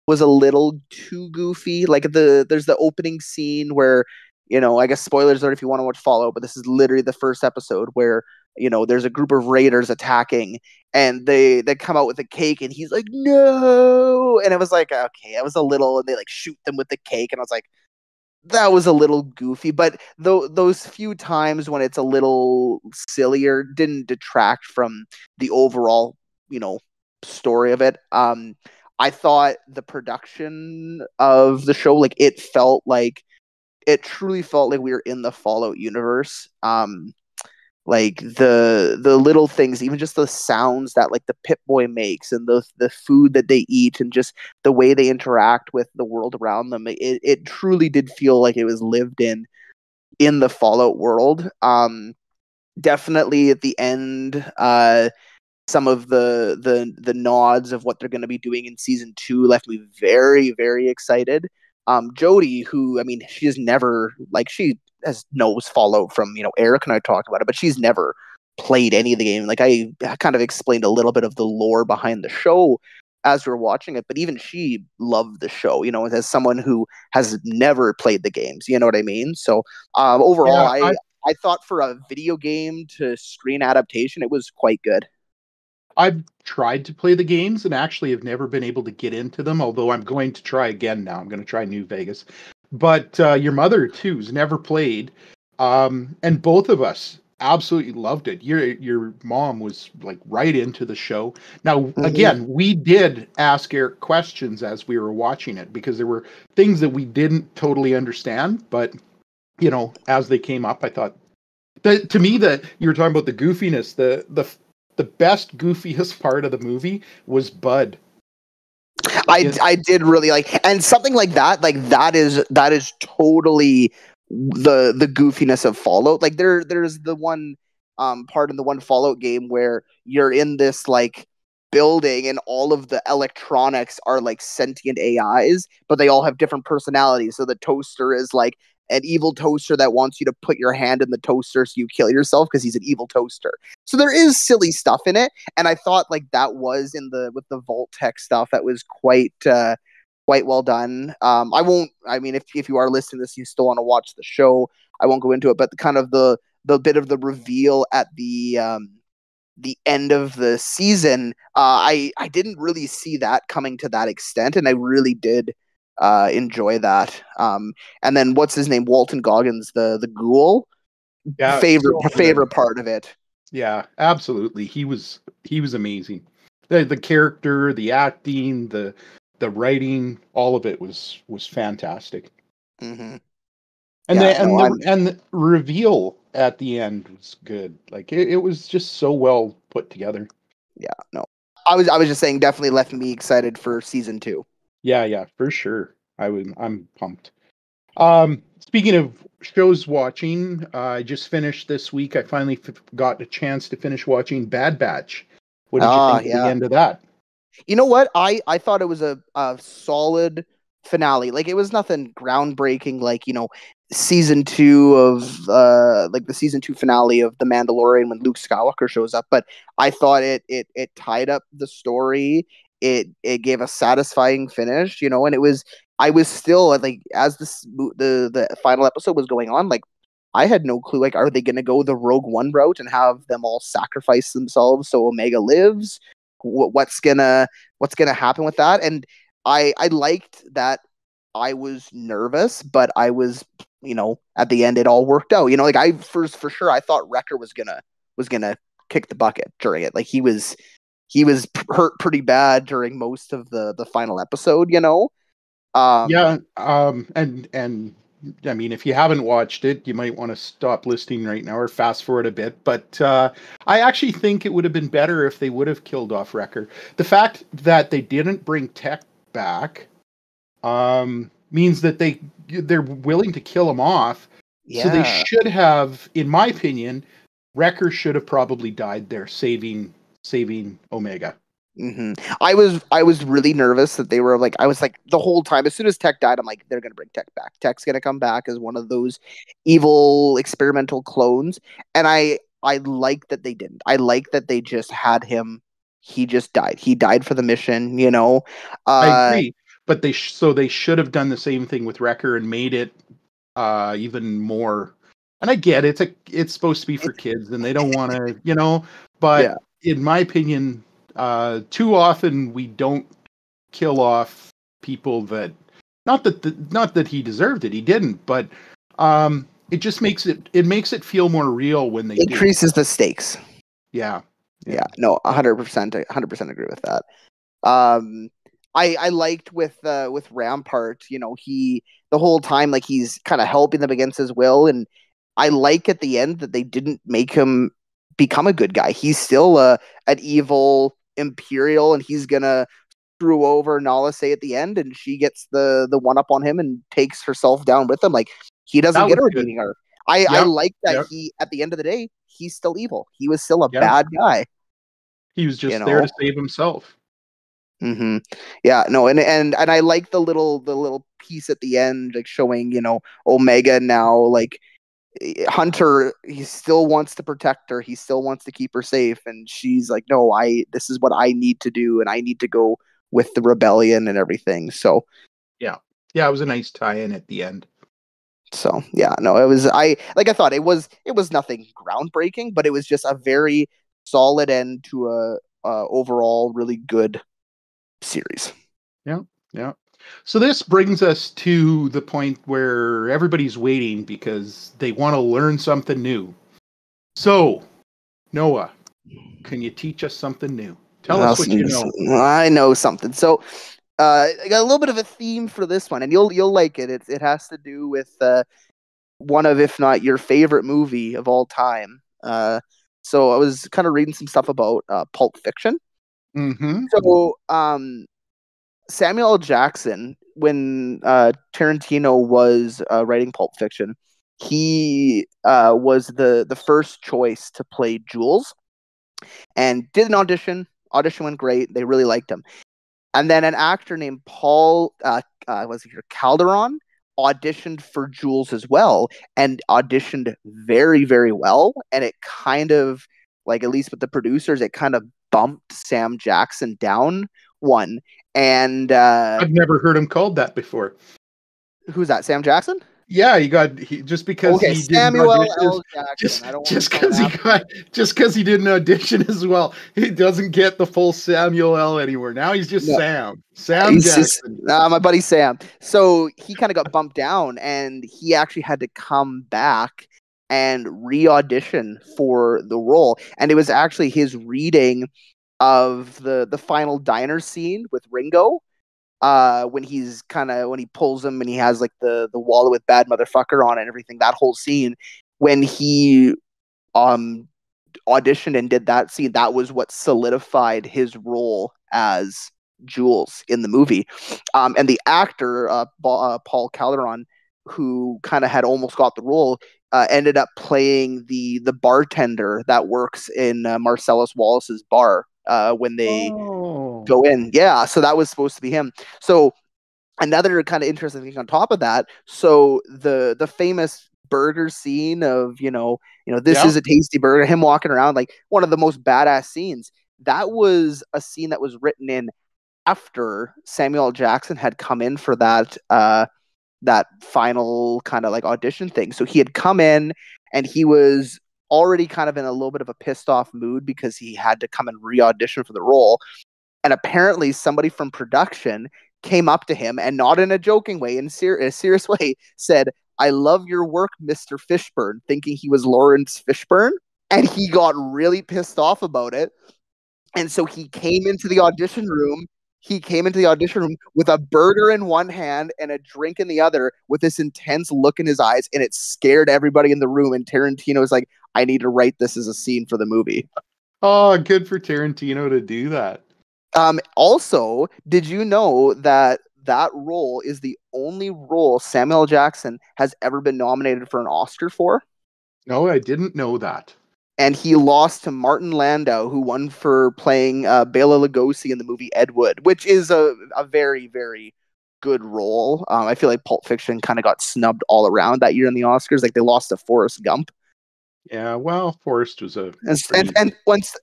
was a little too goofy. Like there's the opening scene where, I guess spoilers alert if you want to watch Fallout, but this is literally the first episode where, there's a group of raiders attacking and they come out with a cake and he's like, no. And it was like, okay, it was a little, and they like shoot them with the cake. And I was like, that was a little goofy, but those few times when it's a little sillier didn't detract from the overall, story of it. I thought the production of the show, like it truly felt like we were in the Fallout universe. Like the little things, even just the sounds that like the Pip-Boy makes and the food that they eat and just the way they interact with the world around them, it truly did feel like it was lived in the Fallout world. Definitely at the end, some of the nods of what they're going to be doing in season 2 left me very, very excited. Jody, who, I mean, she knows Fallout from, Eric and I talked about it, but she's never played any of the game. Like I kind of explained a little bit of the lore behind the show as we were watching it, but even she loved the show, as someone who has never played the games, you know what I mean? So overall, Yeah, I thought for a video game to screen adaptation, it was quite good. I've tried to play the games and actually have never been able to get into them, although I'm going to try again now. I'm going to try New Vegas. But your mother, too, has never played. And both of us absolutely loved it. Your mom was like right into the show. Now, again, we did ask Eric questions as we were watching it because there were things that we didn't totally understand. But, as they came up, I thought, to me, that you were talking about the goofiness, the best, goofiest part of the movie was Bud. I did really like, and something like that is totally the goofiness of Fallout. Like there's the one part in the one Fallout game where you're in this like building and all of the electronics are like sentient AIs, but they all have different personalities. So the toaster is like an evil toaster that wants you to put your hand in the toaster so you kill yourself because he's an evil toaster. So there is silly stuff in it, and I thought like that was with the Vault-Tec stuff that was quite well done. I mean, if you are listening to this, you still want to watch the show, I won't go into it, but the bit of the reveal at the end of the season, I didn't really see that coming to that extent, and I really did enjoy that. And then what's his name? Walton Goggins, the ghoul. Yeah, favorite part of it. Yeah, absolutely. He was amazing. The character, the acting, the writing, all of it was fantastic. Mm-hmm. And the reveal at the end was good. Like it was just so well put together. Yeah, no. I was just saying, definitely left me excited for season 2. Yeah, for sure. I'm pumped. Speaking of shows watching, I just finished this week. I finally got a chance to finish watching Bad Batch. What did you think of the end of that? You know what? I thought it was a solid finale. Like it was nothing groundbreaking, like, season 2 of like the season 2 finale of The Mandalorian when Luke Skywalker shows up, but I thought it tied up the story. It gave a satisfying finish, and I was still like, as the final episode was going on, like I had no clue, like, are they going to go the Rogue One route and have them all sacrifice themselves so Omega lives? What's gonna happen with that? And I liked that. I was nervous, but I was, at the end it all worked out. Like I for sure I thought Wrecker was gonna kick the bucket during it. Like he was hurt pretty bad during most of the final episode. And I mean, if you haven't watched it, you might want to stop listening right now or fast forward a bit. But I actually think it would have been better if they would have killed off Wrecker. The fact that they didn't bring Tech back means that they're willing to kill him off. Yeah. So they should have, in my opinion, Wrecker should have probably died there, saving Omega. Mm-hmm. I was really nervous that they were like, I was like the whole time, as soon as Tech died, I'm like, they're gonna bring Tech back. Tech's gonna come back as one of those evil experimental clones, and I like that they didn't. I like that they just had him. He just died. He died for the mission. I agree. but they should have done the same thing with Wrecker and made it even more. And I get it's supposed to be for kids, and they don't want to, But Yeah. in my opinion, too often we don't kill off people that not that he deserved it, he didn't, but it just makes it feel more real when they increases the stakes. Yeah. Yeah. No, 100% agree with that. I liked with Rampart, the whole time, like, he's kind of helping them against his will, and I like at the end that they didn't make him become a good guy. He's still an evil Imperial, and he's gonna screw over Nala Say at the end, and she gets the one up on him and takes herself down with him. Like, he doesn't get a redeeming arc. I like that he, at the end of the day, he's still evil. He was still a bad guy. He was just there to save himself. Mm-hmm. Yeah, no, and I like the little piece at the end, like, showing, Omega now, like, Hunter, he still wants to protect her, he still wants to keep her safe, and she's like, no, this is what I need to do, and I need to go with the rebellion and everything. So yeah, it was a nice tie-in at the end. So yeah, no, it was, I thought it was nothing groundbreaking, but it was just a very solid end to a overall really good series. Yeah. So this brings us to the point where everybody's waiting because they want to learn something new. So, Noah, can you teach us something new? Tell us what you know. I know something. So, I got a little bit of a theme for this one, and you'll like it. It has to do with one of, if not your favorite movie of all time. So I was kind of reading some stuff about Pulp Fiction. Mm-hmm. So, Samuel L. Jackson, when Tarantino was writing Pulp Fiction, he was the first choice to play Jules, and did an audition. Audition went great. They really liked him. And then an actor named Paul Calderon auditioned for Jules as well, and auditioned very, very well. And it kind of, like, at least with the producers, it kind of bumped Sam Jackson down one. And I've never heard him called that before. Who's that? Sam Jackson? Yeah, just because he didn't audition, just because he didn't audition as well, he doesn't get the full Samuel L. anywhere. Now he's just Sam Jackson. My buddy Sam. So he kind of got bumped down, and he actually had to come back and re-audition for the role. And it was actually his reading of the final diner scene with Ringo. When he pulls him and he has, like, the wallet with bad motherfucker on it and everything, that whole scene, when he auditioned and did that scene, that was what solidified his role as Jules in the movie. And the actor, Paul Calderon, who kind of had almost got the role, ended up playing the bartender that works in Marcellus Wallace's bar when they go in. Yeah, so that was supposed to be him. So another kind of interesting thing on top of that, so the famous burger scene of, this is a tasty burger, him walking around, like, one of the most badass scenes, that was a scene that was written in after Samuel L. Jackson had come in for that final kind of, like, audition thing. So he had come in, and he was already kind of in a little bit of a pissed off mood because he had to come and re-audition for the role. And apparently somebody from production came up to him, and not in a joking way, in a serious way, said, "I love your work, Mr. Fishburne," thinking he was Lawrence Fishburne. And he got really pissed off about it. And so he came into the audition room. With a burger in one hand and a drink in the other, with this intense look in his eyes, and it scared everybody in the room. And Tarantino was like, "I need to write this as a scene for the movie." Oh, good for Tarantino to do that. Also, did you know that role is the only role Samuel L. Jackson has ever been nominated for an Oscar for? No, I didn't know that. And he lost to Martin Landau, who won for playing Bela Lugosi in the movie Ed Wood, which is a very, very good role. I feel like Pulp Fiction kind of got snubbed all around that year in the Oscars. Like, they lost to Forrest Gump. Yeah, well, Forrest was a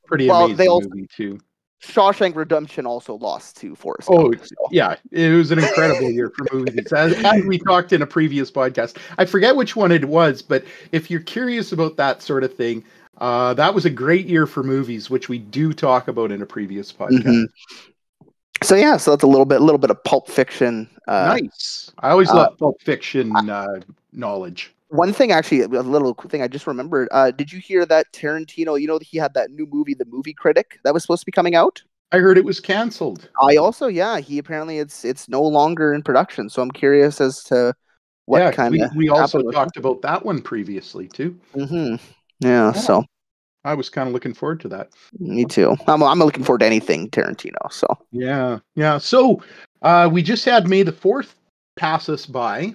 pretty amazing movie too. Shawshank Redemption also lost to Forrest Oh, Gump. So. yeah. It was an incredible year for movies. As we talked in a previous podcast. I forget which one it was, but if you're curious about that sort of thing, that was a great year for movies, which we do talk about in a previous podcast. Mm-hmm. So yeah, so that's a little bit of Pulp Fiction. Nice. I always love Pulp Fiction knowledge. One thing, actually, a little thing I just remembered. Did you hear that Tarantino? He had that new movie, The Movie Critic, that was supposed to be coming out. I heard it was canceled. I also, he apparently it's no longer in production. So I'm curious as to what kind of. We also talked about that one previously too. Mm-hmm. Yeah, so I was kind of looking forward to that. Me too. I'm looking forward to anything Tarantino. So yeah. So we just had May the 4th pass us by,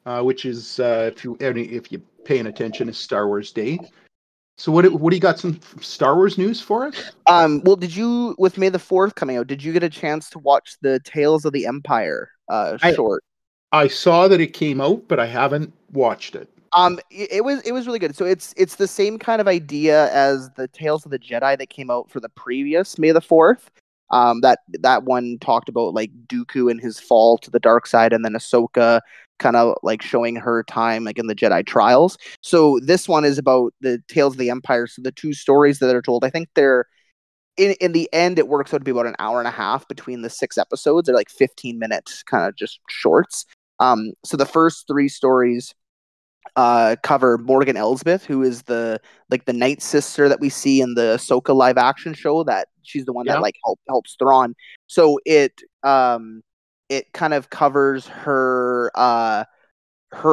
which is if you're paying attention, is Star Wars Day. So what do you got, some Star Wars news for us? Well, with May the 4th coming out, did you get a chance to watch the Tales of the Empire short? I saw that it came out, but I haven't watched it. It was really good. So it's the same kind of idea as the Tales of the Jedi that came out for the previous May the 4th. That one talked about like Dooku and his fall to the dark side, and then Ahsoka kind of like showing her time like in the Jedi trials. So this one is about the Tales of the Empire. So the two stories that are told, I think they're in the end, it works out to be about an hour and a half between the 6 episodes. They're like 15-minute kind of just shorts. So the first 3 stories cover Morgan Elsbeth, who is the Night Sister that we see in the Ahsoka live action show. That she's the one that like helps Thrawn. So it kind of covers her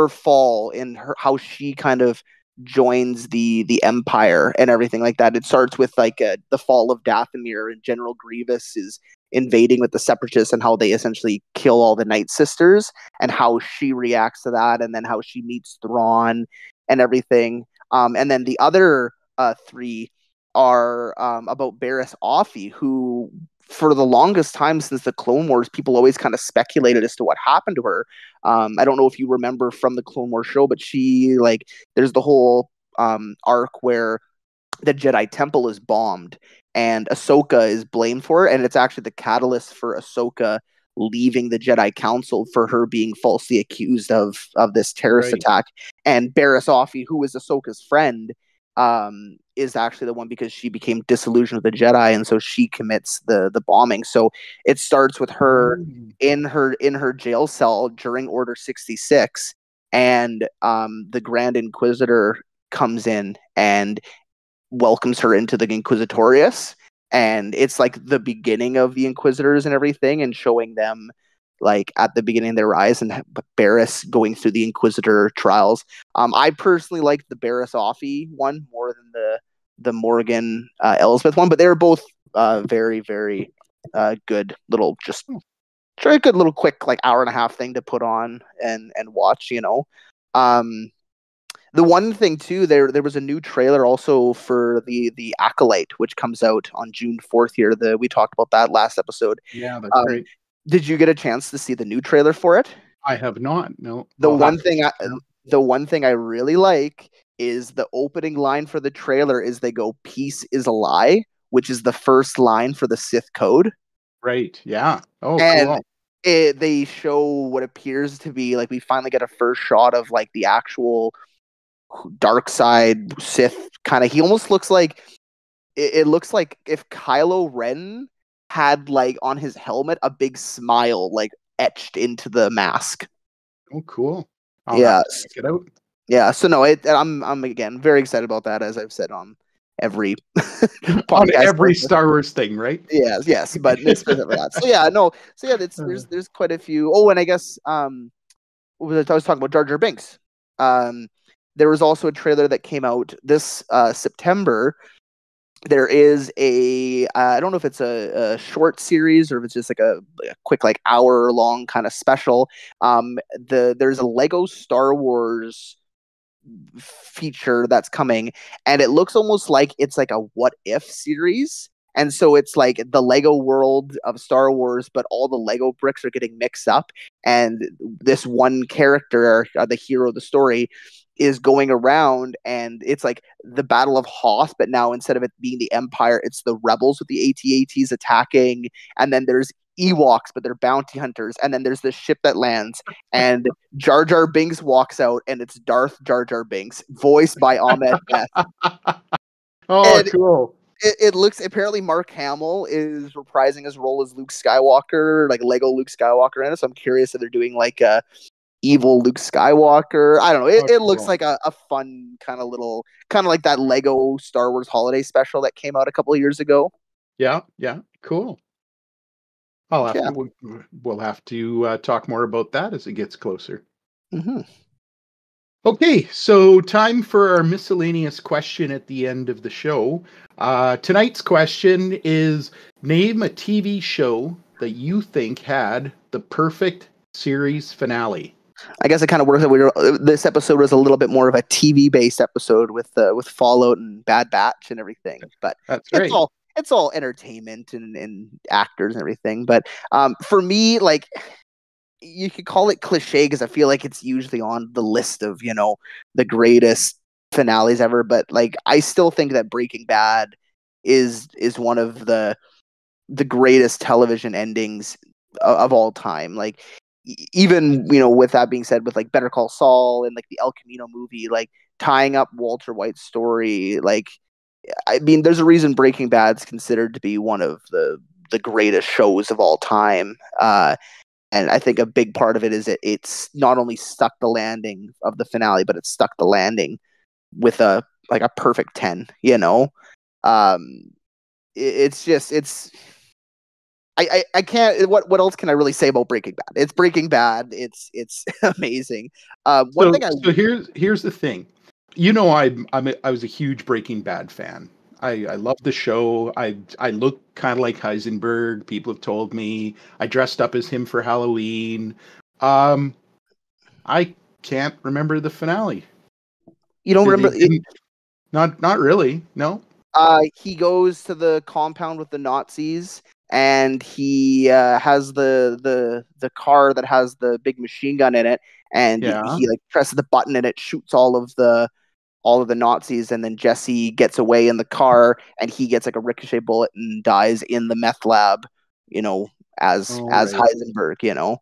fall and how she kind of joins the Empire and everything like that. It starts with like the fall of Dathomir, and General Grievous is invading with the Separatists and how they essentially kill all the Night Sisters, and how she reacts to that, and then how she meets Thrawn and everything. And then the other 3 are about Barriss Offee, who for the longest time since the Clone Wars, people always kind of speculated as to what happened to her. I don't know if you remember from the Clone Wars show, but she there's the whole arc where the Jedi Temple is bombed, and Ahsoka is blamed for it, and it's actually the catalyst for Ahsoka leaving the Jedi Council for her being falsely accused of this terrorist attack. And Barriss Offee, who is Ahsoka's friend, is actually the one, because she became disillusioned with the Jedi, and so she commits the bombing. So it starts with her in her jail cell during Order 66, and the Grand Inquisitor comes in and welcomes her into the Inquisitorius, and it's like the beginning of the Inquisitors and everything, and showing them like at the beginning of their rise, and Barriss going through the Inquisitor trials. I personally like the Barriss Offee one more than the Morgan Elsbeth one, but they were both very, very good little, just very good little quick like hour and a half thing to put on and watch. The one thing too, there was a new trailer also for the Acolyte, which comes out on June 4th here. We talked about that last episode. Yeah, that's great. Did you get a chance to see the new trailer for it? I have not. No. The one thing I really like is the opening line for the trailer is they go, "Peace is a lie," which is the first line for the Sith code. Right. Yeah. Oh, and cool. They show what appears to be like, we finally get a first shot of like the actual dark side Sith kind of. He almost looks like it looks like if Kylo Ren had like on his helmet a big smile like etched into the mask. Oh, cool. I'll have to check it out. Yeah, so no, I'm again very excited about that, as I've said on every podcast, on every Star Wars thing, right? Yes, but specifically that. There's quite a few. Oh, and I guess I was talking about Jar Jar Binks. There was also a trailer that came out this September. There is I don't know if it's a short series or if it's just like a quick like hour long kind of special. There's a Lego Star Wars feature that's coming, and it looks almost like it's like a what if series, And so it's like the Lego world of Star Wars, but all the Lego bricks are getting mixed up. And this one character, the hero of the story, is going around, and it's like the Battle of Hoth, but now instead of it being the Empire, it's the rebels with the AT-ATs attacking. And then there's Ewoks, but they're bounty hunters. And then there's this ship that lands, and Jar Jar Binks walks out, and it's Darth Jar Jar Binks, voiced by Ahmed Best. Oh, And cool. it looks, apparently Mark Hamill is reprising his role as Luke Skywalker, like Lego Luke Skywalker in it. So I'm curious if they're doing like a evil Luke Skywalker. I don't know. It Cool. looks like a fun kind of little, kind of like that Lego Star Wars holiday special that came out a couple of years ago. Yeah, cool. We'll have to talk more about that as it gets closer. Mm-hmm. Okay, so time for our miscellaneous question at the end of the show. Tonight's question is, name a TV show that you think had the perfect series finale. I guess it kind of works that this episode was a little bit more of a TV-based episode with Fallout and Bad Batch and everything, but that's right. It's all entertainment and actors and everything. But for me, like, you could call it cliche because I feel like it's usually on the list of, you know, the greatest finales ever. But like, I still think that Breaking Bad is one of the greatest television endings of all time. Like, even, you know, with that being said, with like Better Call Saul and like the El Camino movie, like tying up Walter White's story, like, I mean, there's a reason Breaking Bad's considered to be one of the greatest shows of all time. And I think a big part of it is it's not only stuck the landing of the finale, but it stuck the landing with a perfect 10, you know? It's I can't, what else can I really say about Breaking Bad? It's Breaking Bad. It's amazing. So here's the thing. You know, I was a huge Breaking Bad fan. I love the show. I look kind of like Heisenberg. People have told me I dressed up as him for Halloween. I can't remember the finale. You don't remember? Not really. No. He goes to the compound with the Nazis, and he has the car that has the big machine gun in it, and he like presses the button and it shoots all of the Nazis, and then Jesse gets away in the car, and he gets like a ricochet bullet and dies in the meth lab, you know, as Heisenberg, you know.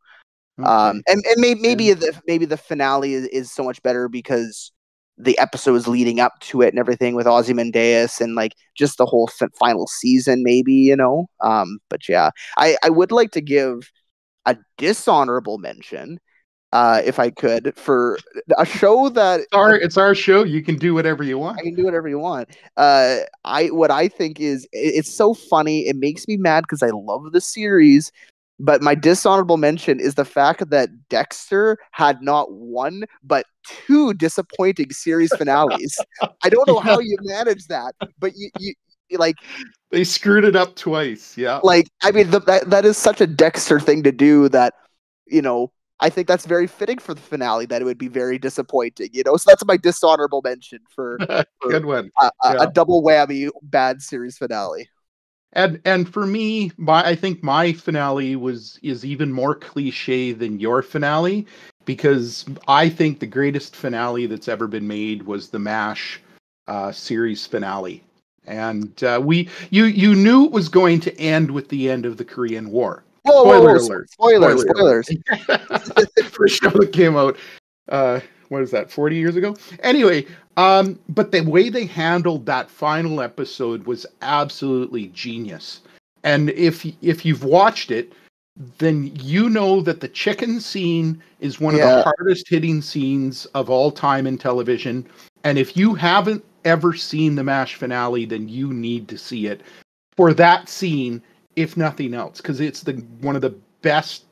Okay. And maybe the finale is so much better because the episodes leading up to it and everything with Ozymandias and like just the whole final season, maybe, you know. But yeah, I would like to give a dishonorable mention, if I could, for a show that it's our show. You can do whatever you want. I can do whatever you want. What I think is, it's so funny. It makes me mad because I love the series, but my dishonorable mention is the fact that Dexter had not one but two disappointing series finales. I don't know how you manage that, but you like, they screwed it up twice. Yeah, like, I mean, that is such a Dexter thing to do that, you know. I think that's very fitting for the finale, that it would be very disappointing, you know. So that's my dishonorable mention for good one. A double whammy bad series finale. And for me, I think my finale is even more cliche than your finale, because I think the greatest finale that's ever been made was the MASH series finale, and you knew it was going to end with the end of the Korean War. Spoiler alert! Spoilers! For a show that came out, what is that, 40 years ago? Anyway, but the way they handled that final episode was absolutely genius. And if you've watched it, then you know that the chicken scene is one of the hardest hitting scenes of all time in television. And if you haven't ever seen the MASH finale, then you need to see it for that scene, if nothing else, because it's one of the best,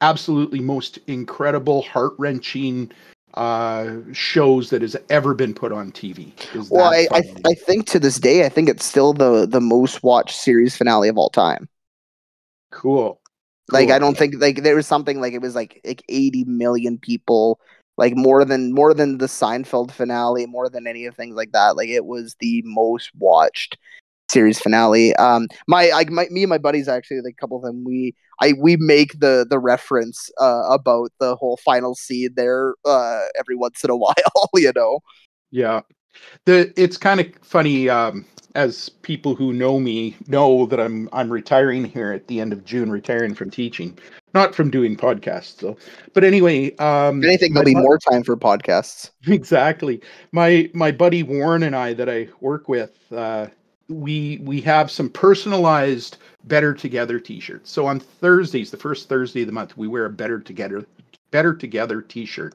absolutely most incredible, heart-wrenching shows that has ever been put on TV. Well, I think to this day, I think it's still the most watched series finale of all time. Cool. Like, I don't think, like, there was something like, it was like 80 million people, like more than the Seinfeld finale, more than any of things like that. Like, it was the most watched series finale. Me and my buddies, actually, like a couple of them, we make the reference about the whole final scene there every once in a while, you know. Yeah. It's kind of funny, as people who know me know that I'm retiring here at the end of June, retiring from teaching, not from doing podcasts. So, but anyway, If anything, there'll be more time for podcasts. Exactly. My buddy Warren and I that I work with, we have some personalized Better Together t-shirts. So on Thursdays, the first Thursday of the month, we wear a Better Together t-shirt.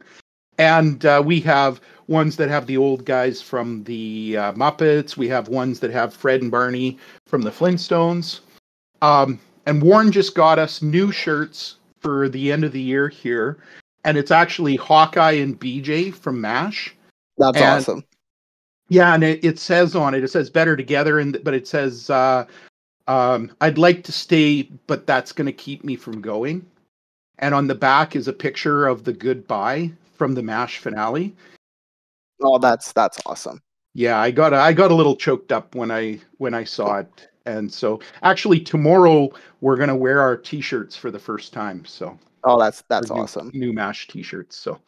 And we have ones that have the old guys from the Muppets. We have ones that have Fred and Barney from the Flintstones. And Warren just got us new shirts for the end of the year here. And it's actually Hawkeye and BJ from MASH. That's awesome. Yeah, and it says on it says Better Together, but it says, I'd like to stay, but that's going to keep me from going. And on the back is a picture of the goodbye from the MASH finale. Oh, that's awesome. Yeah, I got a little choked up when I saw it. And so actually tomorrow we're going to wear our t-shirts for the first time. So oh, that's awesome. New MASH t-shirts. So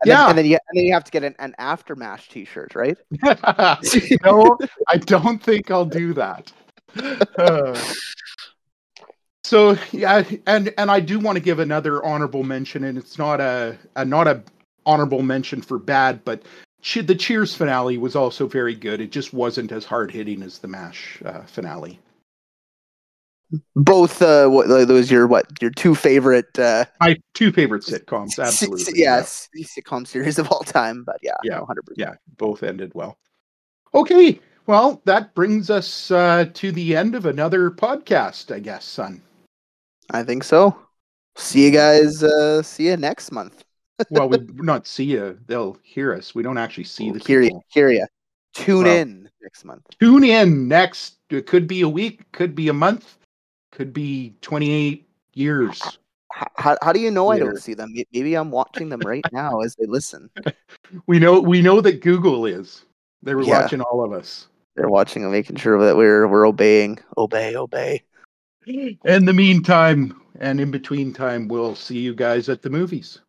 and then you have to get an after MASH t-shirt, right? No, I don't think I'll do that. So yeah, and I do want to give another honorable mention, and it's not a honorable mention for bad, but the Cheers finale was also very good. It just wasn't as hard hitting as the MASH finale. Both those your two favorite my two favorite sitcoms, absolutely. Yes, sitcom series of all time, but yeah, 100%. Yeah, both ended well. Okay, well, that brings us to the end of another podcast, I guess, son. I think so. See you guys. See you next month. Well, we not see you. They'll hear us. We don't actually see the people. Hear you. Tune in next month. Tune in next. It could be a week. Could be a month. Could be 28 years. How do you know later? I don't see them? Maybe I'm watching them right now as they listen. We know that Google is. They were watching all of us. They're watching and making sure that we're obeying. Obey. In the meantime, and in between time, we'll see you guys at the movies.